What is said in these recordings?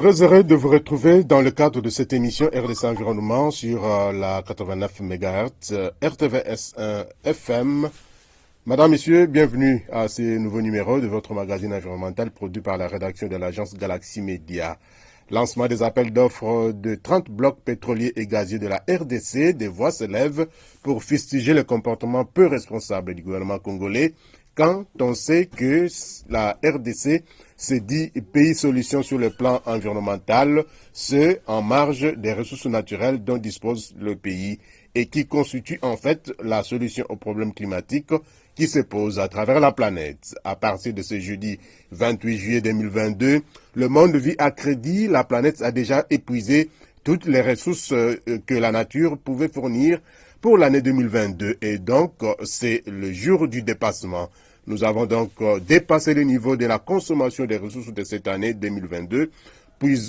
Très heureux de vous retrouver dans le cadre de cette émission RDC Environnement sur la 89 MHz RTVS 1 FM. Madame, Messieurs, bienvenue à ce nouveau numéro de votre magazine environnemental produit par la rédaction de l'agence Galaxy Media. Lancement des appels d'offres de 30 blocs pétroliers et gaziers de la RDC, des voix se lèvent pour fustiger le comportement peu responsable du gouvernement congolais quand on sait que la RDC se dit pays solution sur le plan environnemental, ce en marge des ressources naturelles dont dispose le pays et qui constitue en fait la solution aux problèmes climatiques qui se posent à travers la planète. À partir de ce jeudi 28 juillet 2022, le monde vit à crédit. La planète a déjà épuisé toutes les ressources que la nature pouvait fournir pour l'année 2022 et donc c'est le jour du dépassement. Nous avons donc dépassé le niveau de la consommation des ressources de cette année 2022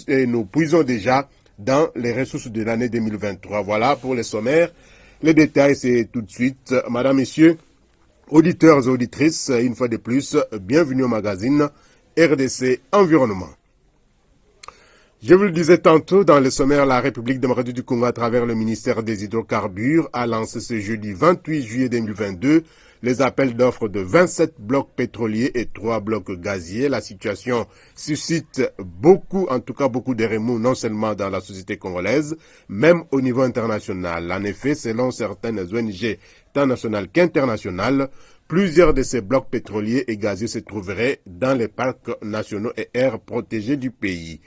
et nous puisons déjà dans les ressources de l'année 2023. Voilà pour les sommaires. Les détails, c'est tout de suite. Madame, Messieurs, auditeurs et auditrices, une fois de plus, bienvenue au magazine RDC Environnement. Je vous le disais tantôt, dans le sommaire, la République démocratique du Congo, à travers le ministère des Hydrocarbures, a lancé ce jeudi 28 juillet 2022 les appels d'offres de 27 blocs pétroliers et 3 blocs gaziers. La situation suscite beaucoup de remous, non seulement dans la société congolaise, même au niveau international. En effet, selon certaines ONG, tant nationales qu'internationales, plusieurs de ces blocs pétroliers et gaziers se trouveraient dans les parcs nationaux et aires protégées du pays.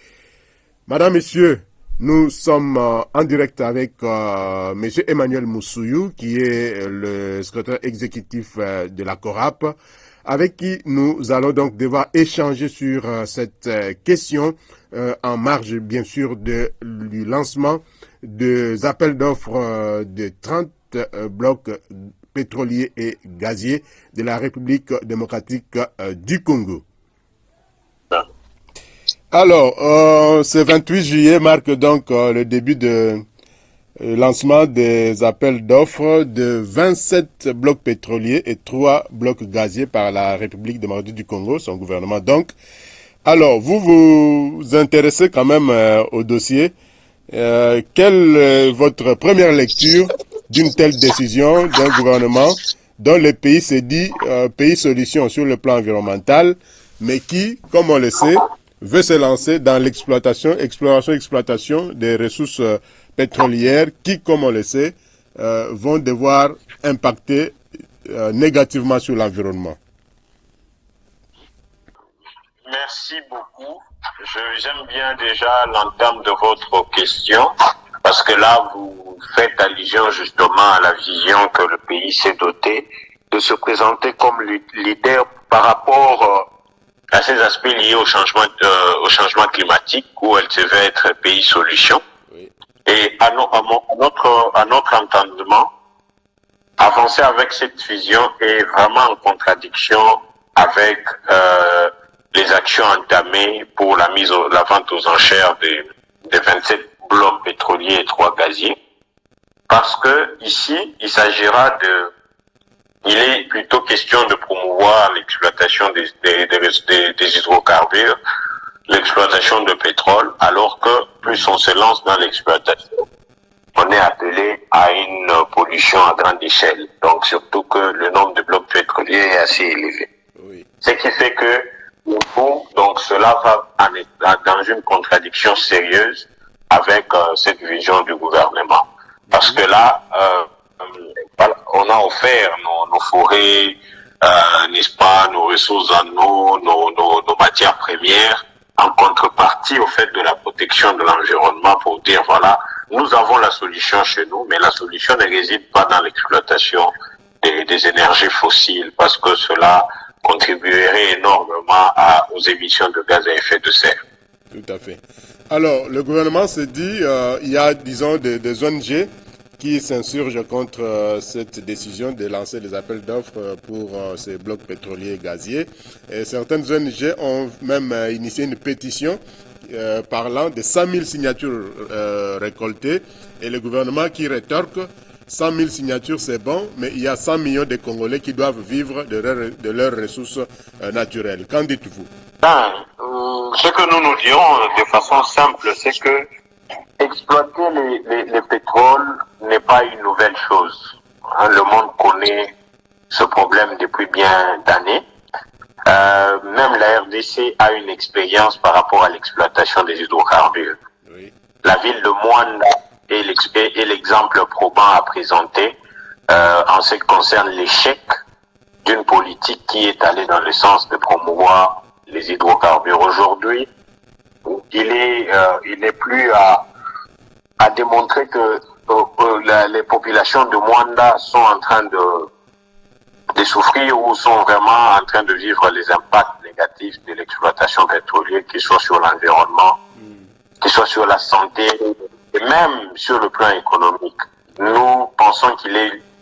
Madame, Messieurs, nous sommes en direct avec Monsieur Emmanuel Moussouyou, qui est le secrétaire exécutif de la CORAP, avec qui nous allons donc devoir échanger sur cette question en marge, bien sûr, du lancement des appels d'offres de 30 blocs pétroliers et gaziers de la République démocratique du Congo. Alors, ce 28 juillet marque donc le début de lancement des appels d'offres de 27 blocs pétroliers et 3 blocs gaziers par la République démocratique du Congo, son gouvernement donc. Alors, vous vous intéressez quand même au dossier. Quelle est votre première lecture d'une telle décision d'un gouvernement dont le pays se dit pays solution sur le plan environnemental, mais qui, comme on le sait, veut se lancer dans exploration des ressources pétrolières qui, comme on le sait, vont devoir impacter négativement sur l'environnement. Merci beaucoup. J'aime bien déjà l'entame de votre question parce que là, vous faites allusion justement à la vision que le pays s'est doté de se présenter comme leader par rapport à ces aspects liés au changement climatique où elle devait être pays solution. Oui. Et à notre entendement, avancer avec cette vision est vraiment en contradiction avec les actions entamées pour la vente aux enchères des 27 blocs pétroliers et 3 gaziers. Parce que ici, il est plutôt question de promouvoir l'exploitation des hydrocarbures, l'exploitation de pétrole, alors que plus on se lance dans l'exploitation, on est appelé à une pollution à grande échelle. Donc surtout que le nombre de blocs pétroliers est assez élevé. Oui. Ce qui fait que donc cela va dans une contradiction sérieuse avec cette vision du gouvernement. Parce que là, on a offert nos forêts, n'est-ce pas, nos ressources en eau, nos matières premières, en contrepartie au fait de la protection de l'environnement pour dire, voilà, nous avons la solution chez nous, mais la solution ne réside pas dans l'exploitation des énergies fossiles, parce que cela contribuerait énormément aux émissions de gaz à effet de serre. Tout à fait. Alors, le gouvernement se dit, il y a, disons, des ONG qui s'insurgent contre cette décision de lancer des appels d'offres pour ces blocs pétroliers et gaziers. Et certaines ONG ont même initié une pétition parlant de 100 000 signatures récoltées et le gouvernement qui rétorque 100 000 signatures c'est bon, mais il y a 100 millions de Congolais qui doivent vivre de leurs ressources naturelles. Qu'en dites-vous? Ce que nous nous dirons de façon simple, c'est que exploiter les pétroles n'est pas une nouvelle chose. Hein, le monde connaît ce problème depuis bien d'années. Même la RDC a une expérience par rapport à l'exploitation des hydrocarbures. Oui. La ville de Moanda est l'exemple probant à présenter en ce qui concerne l'échec d'une politique qui est allée dans le sens de promouvoir les hydrocarbures. Aujourd'hui, il n'est plus à démontrer que les populations de Moanda sont en train de souffrir ou sont vraiment en train de vivre les impacts négatifs de l'exploitation pétrolière, qu'ils soient sur l'environnement, qu'ils soient sur la santé et même sur le plan économique. Nous pensons qu'il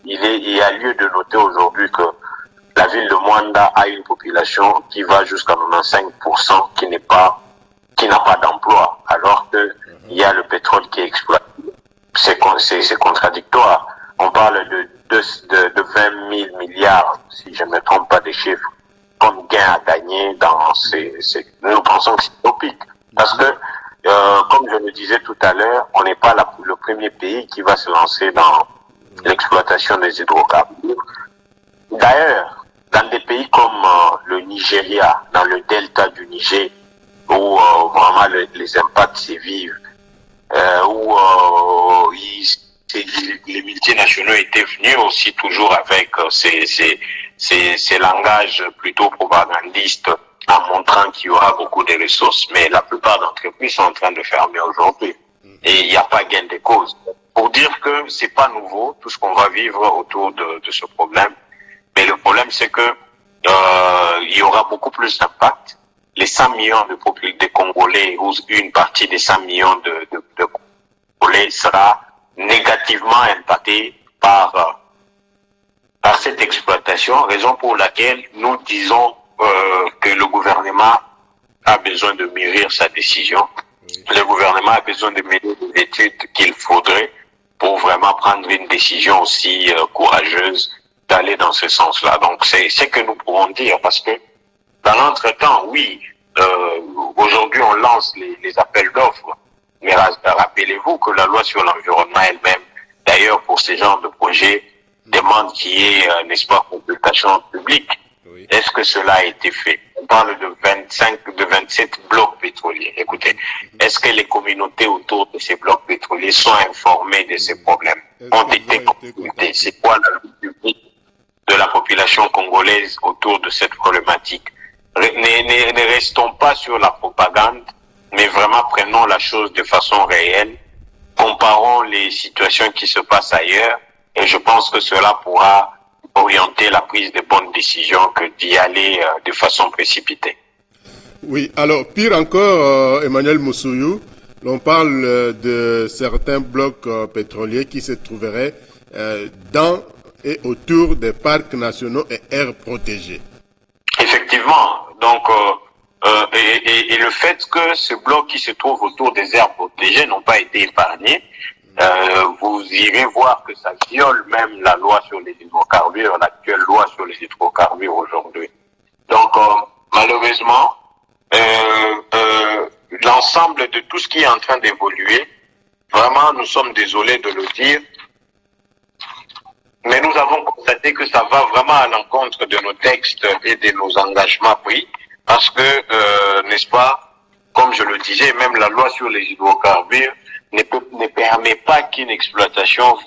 y a lieu de noter aujourd'hui que la ville de Moanda a une population qui va jusqu'à 95% qui n'a pas d'emploi, alors que il y a le pétrole qui est exploité. C'est contradictoire. On parle de 20 000 milliards, si je ne me trompe pas des chiffres, comme gain à gagner dans nous pensons que c'est utopique. Parce que, comme je le disais tout à l'heure, on n'est pas le premier pays qui va se lancer dans l'exploitation des hydrocarbures. D'ailleurs, dans des pays comme le Nigeria, dans le delta du Niger, où vraiment les impacts s'évivent, où les multinationaux étaient venus aussi toujours avec ces langages plutôt propagandistes en montrant qu'il y aura beaucoup de ressources, mais la plupart d'entreprises sont en train de fermer aujourd'hui. Et il n'y a pas gain de cause. Pour dire que c'est pas nouveau, tout ce qu'on va vivre autour de ce problème. Mais le problème, c'est que il y aura beaucoup plus d'impact. Les 100 millions de Congolais, ou une partie des 100 millions de Congolais sera négativement impactée par cette exploitation, raison pour laquelle nous disons que le gouvernement a besoin de mûrir sa décision. Le gouvernement a besoin de mener les études qu'il faudrait pour vraiment prendre une décision aussi courageuse d'aller dans ce sens-là. Donc c'est ce que nous pourrons dire, parce que dans l'entretemps, oui, aujourd'hui on lance les appels d'offres, mais rappelez-vous que la loi sur l'environnement elle-même, d'ailleurs pour ce genre de projet, demande qu'il y ait, n'est-ce pas, consultation publique. Oui. Est-ce que cela a été fait? On parle de 27 blocs pétroliers. Écoutez, est-ce que les communautés autour de ces blocs pétroliers sont informées de ces problèmes? Ont été consultées? C'est quoi la lutte publique de la population congolaise autour de cette problématique? Ne restons pas sur la propagande, mais vraiment prenons la chose de façon réelle, comparons les situations qui se passent ailleurs, et je pense que cela pourra orienter la prise de bonnes décisions que d'y aller de façon précipitée. Oui, alors pire encore, Emmanuel Moussouyou, l'on parle de certains blocs pétroliers qui se trouveraient dans et autour des parcs nationaux et aires protégées. Effectivement, donc et le fait que ce bloc qui se trouve autour des aires protégées n'ont pas été épargnés, vous irez voir que ça viole même la loi sur les hydrocarbures, l'actuelle loi sur les hydrocarbures aujourd'hui. Donc malheureusement, l'ensemble de tout ce qui est en train d'évoluer, vraiment nous sommes désolés de le dire, mais nous avons constaté que ça va vraiment à l'encontre de nos textes et de nos engagements pris, parce que, n'est-ce pas, comme je le disais, même la loi sur les hydrocarbures ne permet pas qu'une exploitation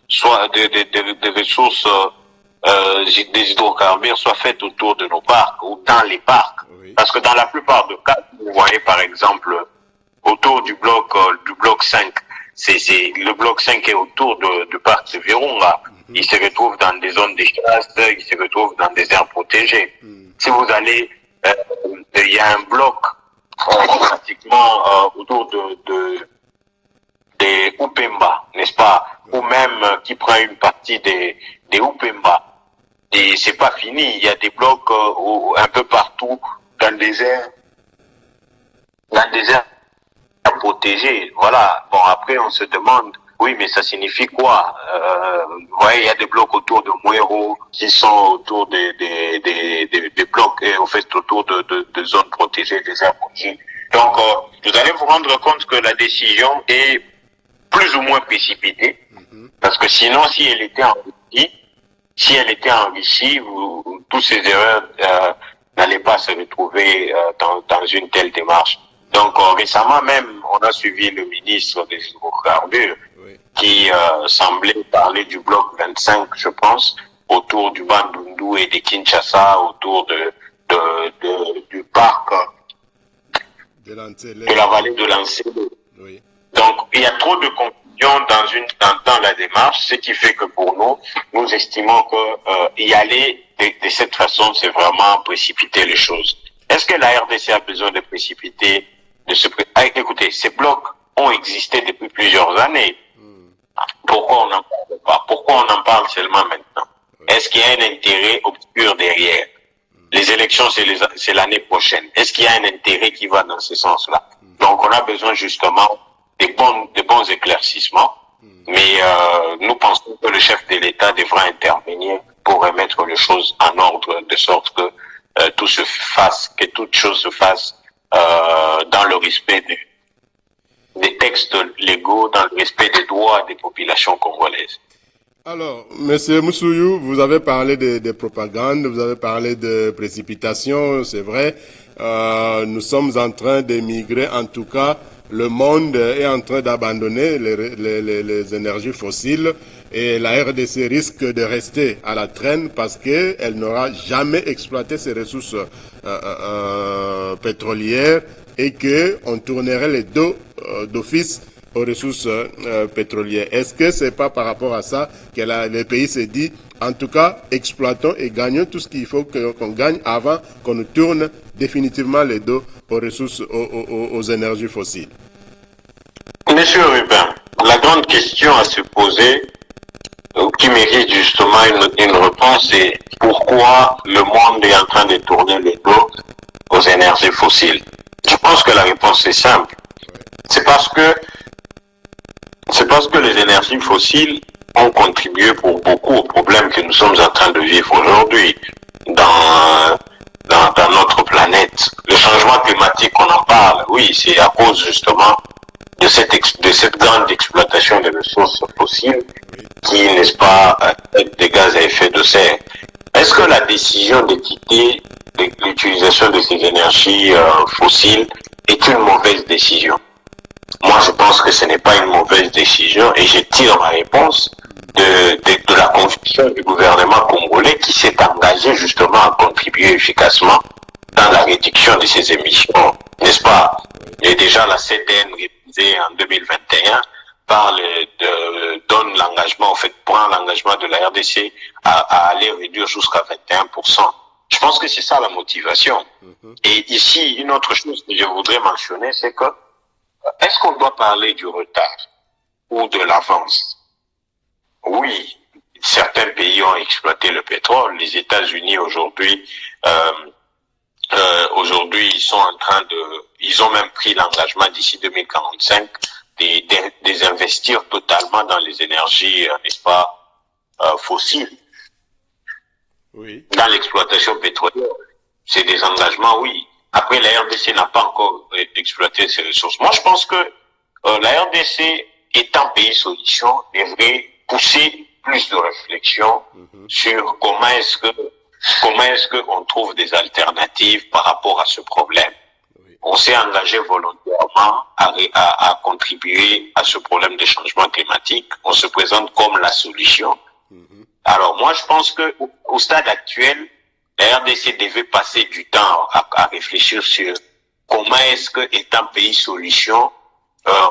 soit des ressources des hydrocarbures soit faite autour de nos parcs ou dans les parcs. Oui. Parce que dans la plupart des cas, vous voyez par exemple autour du bloc 5, le bloc 5 est autour du parc de Virunga. Il se retrouve dans des zones de chasse, il se retrouve dans des aires protégées. Si vous allez, il y a un bloc pratiquement autour des Upemba, n'est-ce pas, ou même qui prend une partie des Upemba. Et c'est pas fini, il y a des blocs un peu partout dans des aires protégées. Voilà. Bon, après on se demande Oui, mais ça signifie quoi? Ouais, il y a des blocs autour de Muero qui sont autour des blocs, au fait, autour de zones protégées, des aires protégées. Donc, vous allez vous rendre compte que la décision est plus ou moins précipitée, parce que sinon, si elle était enrichie, tous ces erreurs n'allaient pas se retrouver dans une telle démarche. Donc, récemment même, on a suivi le ministre des Hydrocarbures qui semblait parler du bloc 25, je pense, autour du Bandundu et de Kinshasa, autour du parc de la vallée de l'Ancélé. Oui. Donc, il y a trop de confusion dans la démarche, ce qui fait que pour nous estimons que y aller de cette façon, c'est vraiment précipiter les choses. Est-ce que la RDC a besoin de précipiter écoutez, ces blocs ont existé depuis plusieurs années. Pourquoi on n'en parle pas? Pourquoi on en parle seulement maintenant? Est-ce qu'il y a un intérêt obscur derrière? Les élections, c'est l'année prochaine. Est-ce qu'il y a un intérêt qui va dans ce sens-là? Donc, on a besoin justement des bons éclaircissements. Mais nous pensons que le chef de l'État devra intervenir pour remettre les choses en ordre, de sorte que que toute chose se fasse dans le respect des textes légaux, dans le respect des droits des populations congolaises. Alors, Monsieur Moussouyou, vous avez parlé de propagande, vous avez parlé de précipitation, c'est vrai. Nous sommes en train d'émigrer, en tout cas, le monde est en train d'abandonner les énergies fossiles et la RDC risque de rester à la traîne parce qu'elle n'aura jamais exploité ses ressources pétrolières et qu'on tournerait les dos d'office aux ressources pétrolières. Est-ce que c'est pas par rapport à ça que le pays s'est dit, en tout cas, exploitons et gagnons tout ce qu'il faut qu'on gagne avant qu'on nous tourne définitivement les dos aux ressources, aux énergies fossiles? Monsieur Rubin, la grande question à se poser, qui mérite justement une réponse, c'est pourquoi le monde est en train de tourner le dos aux énergies fossiles? Je pense que la réponse est simple. C'est parce que les énergies fossiles ont contribué pour beaucoup aux problèmes que nous sommes en train de vivre aujourd'hui dans notre planète. Le changement climatique, on en parle, oui, c'est à cause justement de cette grande exploitation des ressources fossiles qui, n'est-ce pas, des gaz à effet de serre. Est-ce que la décision de quitter l'utilisation de ces énergies fossiles est une mauvaise décision? Moi, je pense que ce n'est pas une mauvaise décision et je tire ma réponse de la conviction du gouvernement congolais qui s'est engagé justement à contribuer efficacement dans la réduction de ces émissions, n'est-ce pas? Et déjà la CDN révisée en 2021 donne l'engagement, en fait, prend l'engagement de la RDC à aller réduire jusqu'à 21%. Je pense que c'est ça la motivation. Et ici, une autre chose que je voudrais mentionner, c'est que est-ce qu'on doit parler du retard ou de l'avance? Oui, certains pays ont exploité le pétrole. Les États-Unis aujourd'hui, ils ont même pris l'engagement d'ici 2045 des investir totalement dans les énergies, n'est-ce pas, fossiles. Oui. Dans l'exploitation pétrolière. C'est des engagements, oui. Après, la RDC n'a pas encore exploité ses ressources. Moi, je pense que la RDC, étant pays solution, devrait pousser plus de réflexion sur comment est-ce que on trouve des alternatives par rapport à ce problème. Oui. On s'est engagé volontairement à contribuer à ce problème de changement climatique. On se présente comme la solution. Alors, moi, je pense que au stade actuel, la RDC devait passer du temps à réfléchir sur comment est-ce que, étant pays solution,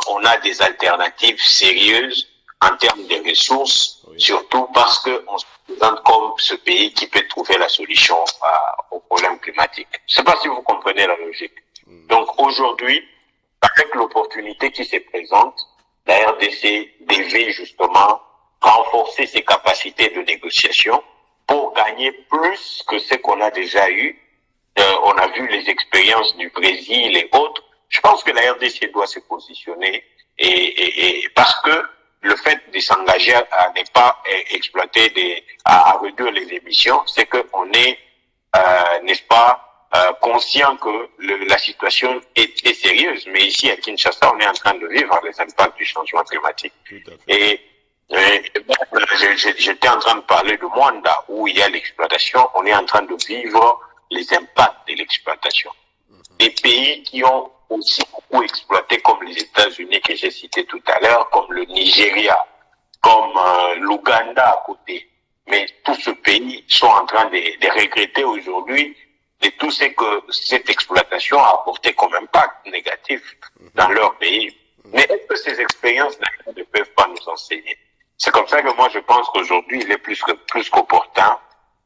on a des alternatives sérieuses en termes de ressources, surtout parce que on se présente comme ce pays qui peut trouver la solution au problème climatique. Je ne sais pas si vous comprenez la logique. Donc aujourd'hui, avec l'opportunité qui se présente, la RDC devait justement renforcer ses capacités de négociation pour gagner plus que ce qu'on a déjà eu. On a vu les expériences du Brésil et autres. Je pense que la RDC doit se positionner et parce que le fait de s'engager à ne pas exploiter à réduire les émissions, c'est qu'on est, n'est-ce pas, conscient que la situation est sérieuse. Mais ici à Kinshasa, on est en train de vivre les impacts du changement climatique. Et j'étais en train de parler de Mwanda, où il y a l'exploitation. On est en train de vivre les impacts de l'exploitation. Des pays qui ont aussi beaucoup exploité, comme les États-Unis que j'ai cité tout à l'heure, comme le Nigeria, comme l'Ouganda à côté. Mais tous ces pays sont en train de regretter aujourd'hui de tout ce que cette exploitation a apporté comme impact négatif dans leur pays. Mais est-ce que ces expériences ne peuvent pas nous enseigner? C'est comme ça que moi je pense qu'aujourd'hui il est plus qu'opportun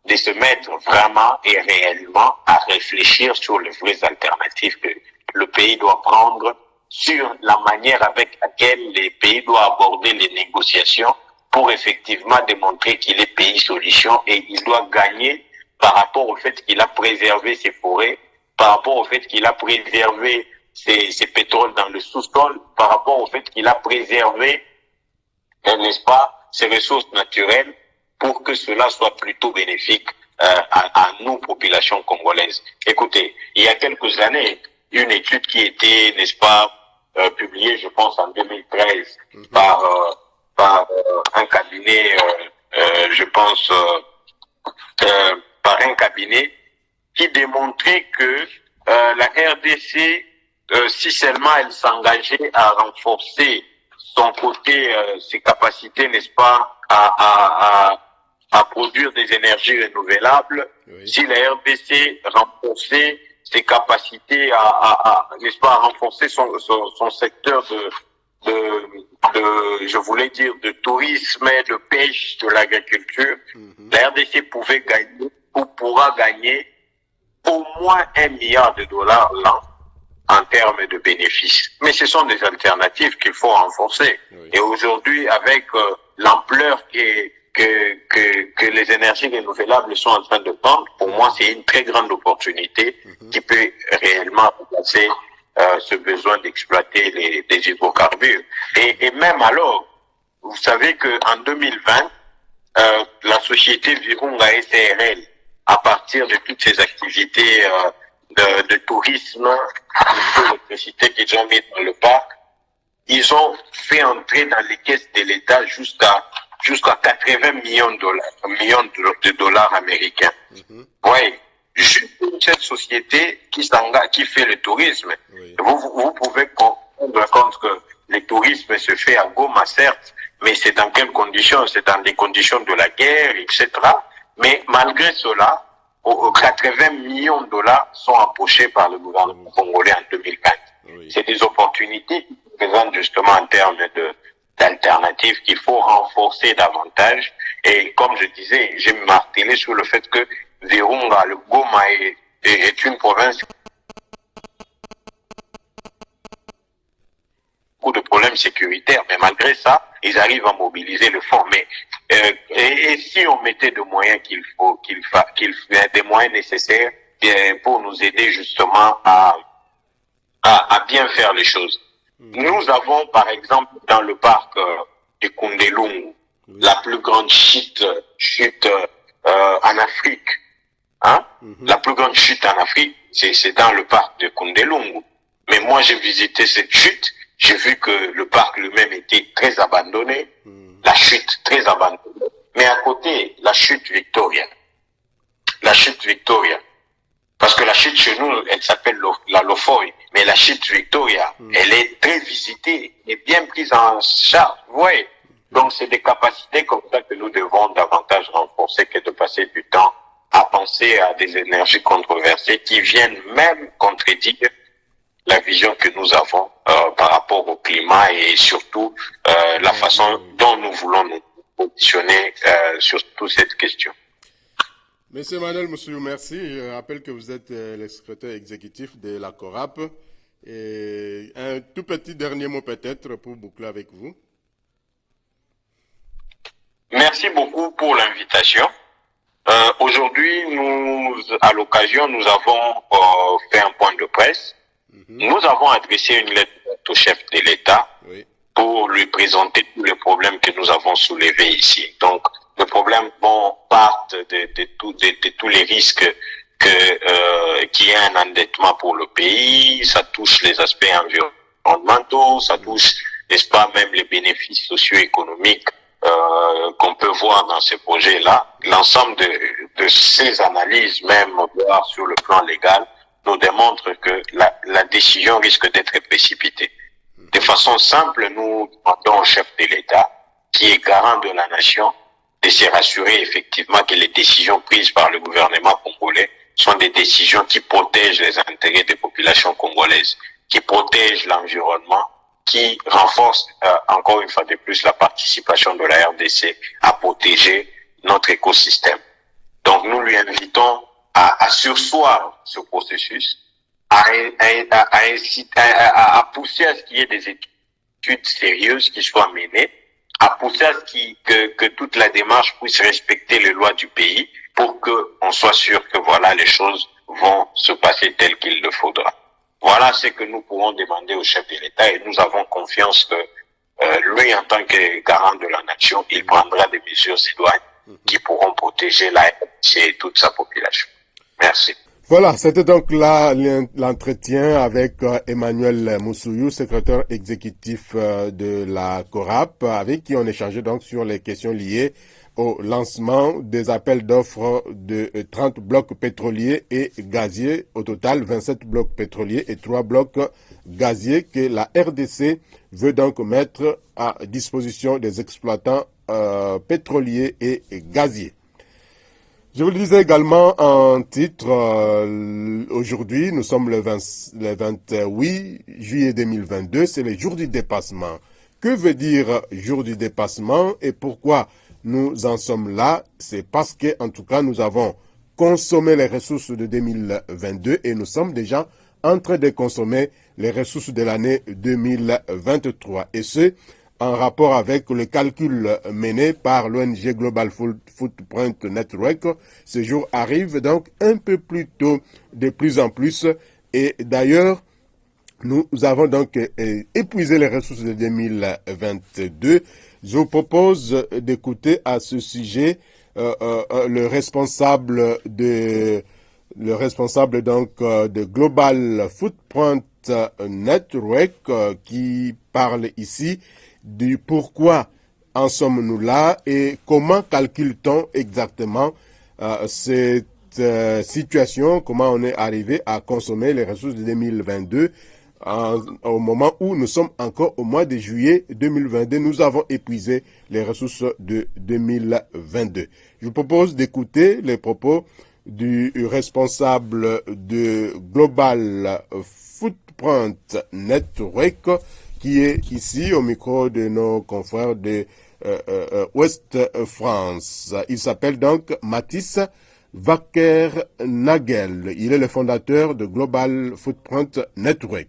de se mettre vraiment et réellement à réfléchir sur les vraies alternatives que le pays doit prendre, sur la manière avec laquelle les pays doivent aborder les négociations pour effectivement démontrer qu'il est pays solution et il doit gagner par rapport au fait qu'il a préservé ses forêts, par rapport au fait qu'il a préservé ses pétroles dans le sous-sol, par rapport au fait qu'il a préservé, n'est-ce pas, ses ressources naturelles, pour que cela soit plutôt bénéfique à nous, population congolaise. Écoutez, il y a quelques années, une étude qui était, n'est-ce pas, publiée, je pense, en 2013 par un cabinet, je pense, par un cabinet qui démontrait que la RDC, si seulement elle s'engageait à renforcer son côté, ses capacités, n'est-ce pas, à produire des énergies renouvelables, oui. Si la RDC renforçait ses capacités n'est-ce pas, à renforcer son secteur je voulais dire, de tourisme, de pêche, de l'agriculture, la RDC pouvait gagner, ou pourra gagner au moins $1 milliard l'an en termes de bénéfices. Mais ce sont des alternatives qu'il faut renforcer. Oui. Et aujourd'hui, avec l'ampleur que les énergies renouvelables sont en train de prendre, pour moi, c'est une très grande opportunité qui peut réellement remplacer ce besoin d'exploiter des hydrocarbures. Et même alors, vous savez qu'en 2020, la société Virunga SARL, à partir de toutes ces activités de tourisme, d'électricité qu'ils ont mis dans le parc, ils ont fait entrer dans les caisses de l'État jusqu'à 80 millions de dollars américains. Oui, juste cette société qui fait le tourisme. Oui. Vous pouvez comprendre compte que le tourisme se fait à Goma, certes, mais c'est dans quelles conditions? C'est dans des conditions de la guerre, etc. Mais malgré cela, 80 millions de dollars sont empochés par le gouvernement congolais en 2020. Oui. C'est des opportunités qui se présentent justement en termes d'alternatives qu'il faut renforcer davantage. Et comme je disais, j'ai martelé sur le fait que Virunga, le Goma est une province beaucoup de problèmes sécuritaires, mais malgré ça, ils arrivent à mobiliser le fonds. Mais et si on mettait des moyens des moyens nécessaires pour nous aider justement à bien faire les choses. Nous avons par exemple dans le parc de Kundelungu la plus grande chute en Afrique. Hein? La plus grande chute en Afrique, c'est dans le parc de Kundelungu. Mais moi j'ai visité cette chute, j'ai vu que le parc lui-même était très abandonné, la chute très abandonnée. Mais à côté, la chute Victoria. Parce que la chute chez nous, elle s'appelle la Lofoy. Mais la chute Victoria, elle est très visitée et bien prise en charge. Ouais. Donc c'est des capacités comme ça que nous devons davantage renforcer que de passer du temps à penser à des énergies controversées qui viennent même contredire la vision que nous avons par rapport au climat et surtout la façon dont nous voulons nous positionner sur toute cette question. Monsieur Manuel Moussou, merci. Je rappelle que vous êtes le secrétaire exécutif de la CORAP. Et un tout petit dernier mot peut-être pour boucler avec vous. Merci beaucoup pour l'invitation. Aujourd'hui, à l'occasion, nous avons fait un point de presse. Nous avons adressé une lettre au chef de l'État pour lui présenter tous les problèmes que nous avons soulevés ici. Donc, les problèmes partent de tous les risques qu'il y ait un endettement pour le pays, ça touche les aspects environnementaux, ça touche, n'est-ce pas, même les bénéfices socio-économiques qu'on peut voir dans ces projets-là. L'ensemble de ces analyses, même voire sur le plan légal, nous démontrent que la décision risque d'être précipitée. De façon simple, nous demandons au chef de l'État, qui est garant de la nation, de se rassurer effectivement que les décisions prises par le gouvernement congolais sont des décisions qui protègent les intérêts des populations congolaises, qui protègent l'environnement, qui renforcent encore une fois de plus la participation de la RDC à protéger notre écosystème. Donc nous lui invitons à surseoir ce processus, à pousser à ce qu'il y ait des études sérieuses qui soient menées, à pousser à ce que toute la démarche puisse respecter les lois du pays pour qu'on soit sûr que voilà, les choses vont se passer telles qu'il le faudra. Voilà ce que nous pourrons demander au chef de l'État et nous avons confiance que lui, en tant que garant de la nation, il prendra des mesures idoines qui pourront protéger la RDC et toute sa population. Merci. Voilà, c'était donc là l'entretien avec Emmanuel Moussouyou, secrétaire exécutif de la CORAP, avec qui on échangeait donc sur les questions liées au lancement des appels d'offres de 30 blocs pétroliers et gaziers, au total 27 blocs pétroliers et 3 blocs gaziers que la RDC veut donc mettre à disposition des exploitants pétroliers et gaziers. Je vous le disais également en titre, aujourd'hui, nous sommes le 28 juillet 2022, c'est le jour du dépassement. Que veut dire jour du dépassement et pourquoi nous en sommes là? C'est parce que, en tout cas, nous avons consommé les ressources de 2022 et nous sommes déjà en train de consommer les ressources de l'année 2023. Et ce, en rapport avec le calcul mené par l'ONG Global Footprint Network. Ce jour arrive donc un peu plus tôt, de plus en plus. Et d'ailleurs, nous avons donc épuisé les ressources de 2022. Je vous propose d'écouter à ce sujet le responsable donc de Global Footprint Network qui parle ici du pourquoi en sommes-nous là et comment calcule-t-on exactement cette situation, comment on est arrivé à consommer les ressources de 2022 au moment où nous sommes encore au mois de juillet 2022. Nous avons épuisé les ressources de 2022. Je vous propose d'écouter les propos du responsable de Global Footprint Network qui est ici au micro de nos confrères de Ouest France. Il s'appelle donc Mathis Wacker-Nagel. Il est le fondateur de Global Footprint Network.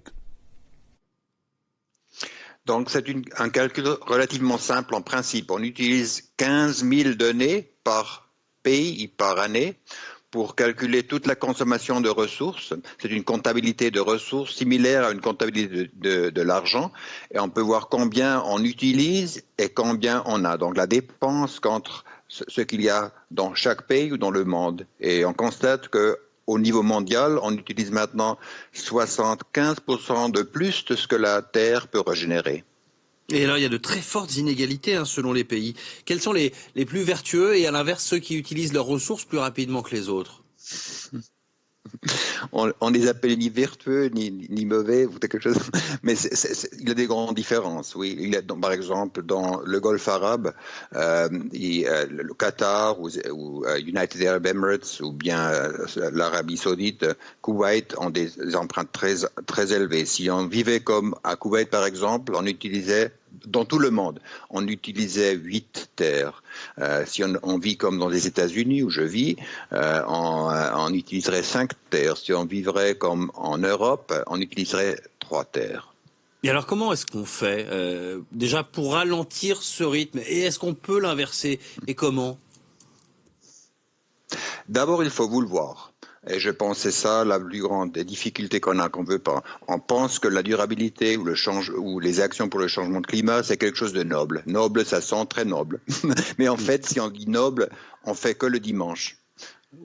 Donc c'est un calcul relativement simple en principe. On utilise 15 000 données par pays, par année, pour calculer toute la consommation de ressources. C'est une comptabilité de ressources similaire à une comptabilité de l'argent. Et on peut voir combien on utilise et combien on a. Donc la dépense contre ce qu'il y a dans chaque pays ou dans le monde. Et on constate qu'au niveau mondial, on utilise maintenant 75% de plus de ce que la Terre peut régénérer. Et là, il y a de très fortes inégalités selon les pays. Quels sont les plus vertueux et à l'inverse ceux qui utilisent leurs ressources plus rapidement que les autres? On les appelle ni vertueux ni mauvais ou quelque chose, mais il y a des grandes différences. Oui, il y a par exemple dans le Golfe arabe, le Qatar ou United Arab Emirates ou bien l'Arabie Saoudite, Koweït ont des empreintes très élevées. Si on vivait comme à Koweït par exemple, on utilisait dans tout le monde, on utilisait 8 terres. Si on vit comme dans les États-Unis où je vis, on utiliserait 5 terres. Si on vivrait comme en Europe, on utiliserait 3 terres. Et alors comment est-ce qu'on fait déjà pour ralentir ce rythme? Et est-ce qu'on peut l'inverser? Et comment? D'abord, il faut vouloir. Et je pense que c'est ça la plus grande des difficultés qu'on a, qu'on veut pas. On pense que la durabilité ou les actions pour le changement de climat, c'est quelque chose de noble. Noble, ça sent très noble. Mais en fait, si on dit noble, on fait que le dimanche,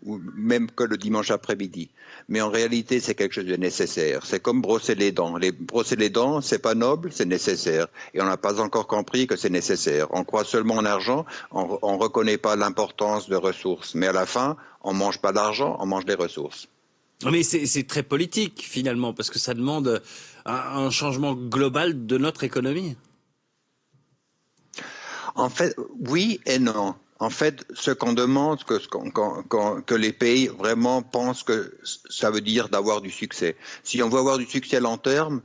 ou même que le dimanche après-midi. Mais en réalité, c'est quelque chose de nécessaire. C'est comme brosser les dents. Brosser les dents, c'est pas noble, c'est nécessaire. Et on n'a pas encore compris que c'est nécessaire. On croit seulement en argent, on reconnaît pas l'importance de ressources. Mais à la fin, on mange pas d'argent, on mange des ressources. Mais c'est très politique finalement, parce que ça demande un changement global de notre économie. En fait, oui et non. En fait, ce qu'on demande, que les pays vraiment pensent que ça veut dire d'avoir du succès. Si on veut avoir du succès à long terme,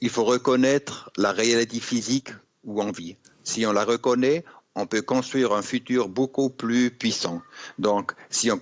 il faut reconnaître la réalité physique où on vit. Si on la reconnaît, on peut construire un futur beaucoup plus puissant. Donc, si on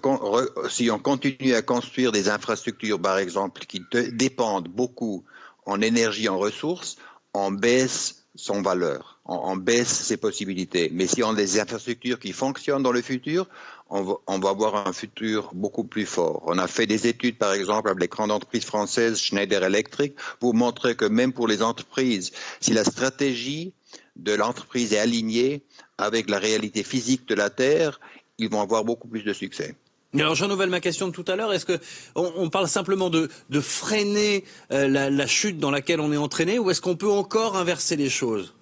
continue à construire des infrastructures, par exemple, qui dépendent beaucoup en énergie, en ressources, on baisse son valeur, on baisse ses possibilités. Mais si on a des infrastructures qui fonctionnent dans le futur, on va avoir un futur beaucoup plus fort. On a fait des études, par exemple, avec les grandes entreprises françaises, Schneider Electric, pour montrer que même pour les entreprises, si la stratégie de l'entreprise est alignée avec la réalité physique de la Terre, ils vont avoir beaucoup plus de succès. Alors je renouvelle ma question de tout à l'heure. Est-ce que on parle simplement de freiner la chute dans laquelle on est entraîné, ou est-ce qu'on peut encore inverser les choses?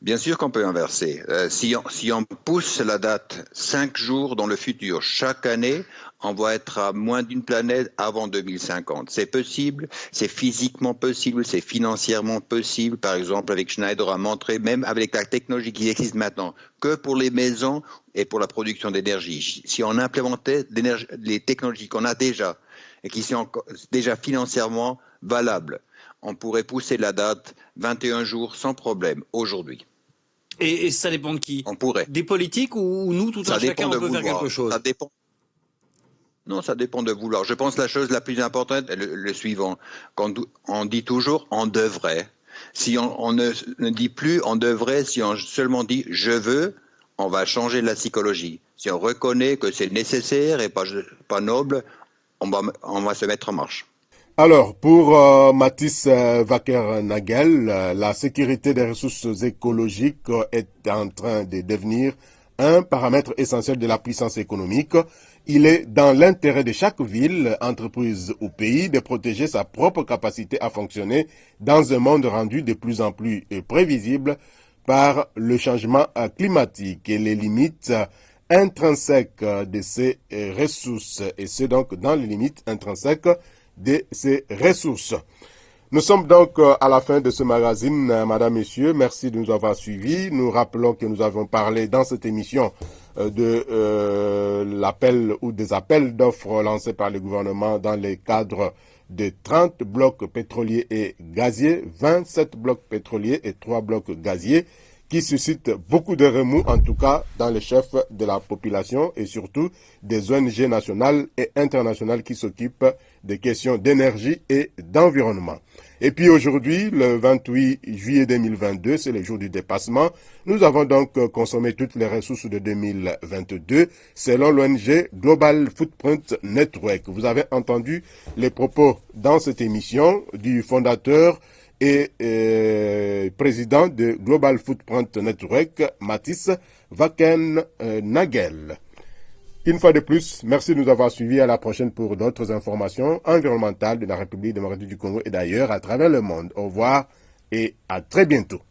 Bien sûr qu'on peut inverser. Si on pousse la date 5 jours dans le futur, chaque année, on va être à moins d'une planète avant 2050. C'est possible, c'est physiquement possible, c'est financièrement possible. Par exemple, avec Schneider a montré, même avec la technologie qui existe maintenant, que pour les maisons et pour la production d'énergie. Si on implémentait les technologies qu'on a déjà et qui sont déjà financièrement valables, on pourrait pousser la date 21 jours sans problème aujourd'hui. Et ça dépend de qui? On pourrait. Des politiques, ou nous, tout un chacun, on peut faire quelque chose? Ça dépend. Non, ça dépend de vouloir. Je pense que la chose la plus importante est le suivant. Quand on dit toujours on devrait. Si on ne dit plus on devrait, si on seulement dit je veux, on va changer la psychologie. Si on reconnaît que c'est nécessaire et pas noble, on va se mettre en marche. Alors, pour Mathis Wackernagel, la sécurité des ressources écologiques est en train de devenir un paramètre essentiel de la puissance économique. Il est dans l'intérêt de chaque ville, entreprise ou pays de protéger sa propre capacité à fonctionner dans un monde rendu de plus en plus prévisible par le changement climatique et les limites intrinsèques de ces ressources, et c'est donc dans les limites intrinsèques de ces ressources. Nous sommes donc à la fin de ce magazine, Madame, Messieurs. Merci de nous avoir suivis. Nous rappelons que nous avons parlé dans cette émission de l'appel ou des appels d'offres lancés par le gouvernement dans le cadre de 30 blocs pétroliers et gaziers, 27 blocs pétroliers et 3 blocs gaziers, qui suscite beaucoup de remous, en tout cas dans les chefs de la population et surtout des ONG nationales et internationales qui s'occupent des questions d'énergie et d'environnement. Et puis aujourd'hui, le 28 juillet 2022, c'est le jour du dépassement. Nous avons donc consommé toutes les ressources de 2022 selon l'ONG Global Footprint Network. Vous avez entendu les propos dans cette émission du fondateur et président de Global Footprint Network, Mathis Wackernagel. Une fois de plus, merci de nous avoir suivis. À la prochaine pour d'autres informations environnementales de la République démocratique du Congo et d'ailleurs à travers le monde. Au revoir et à très bientôt.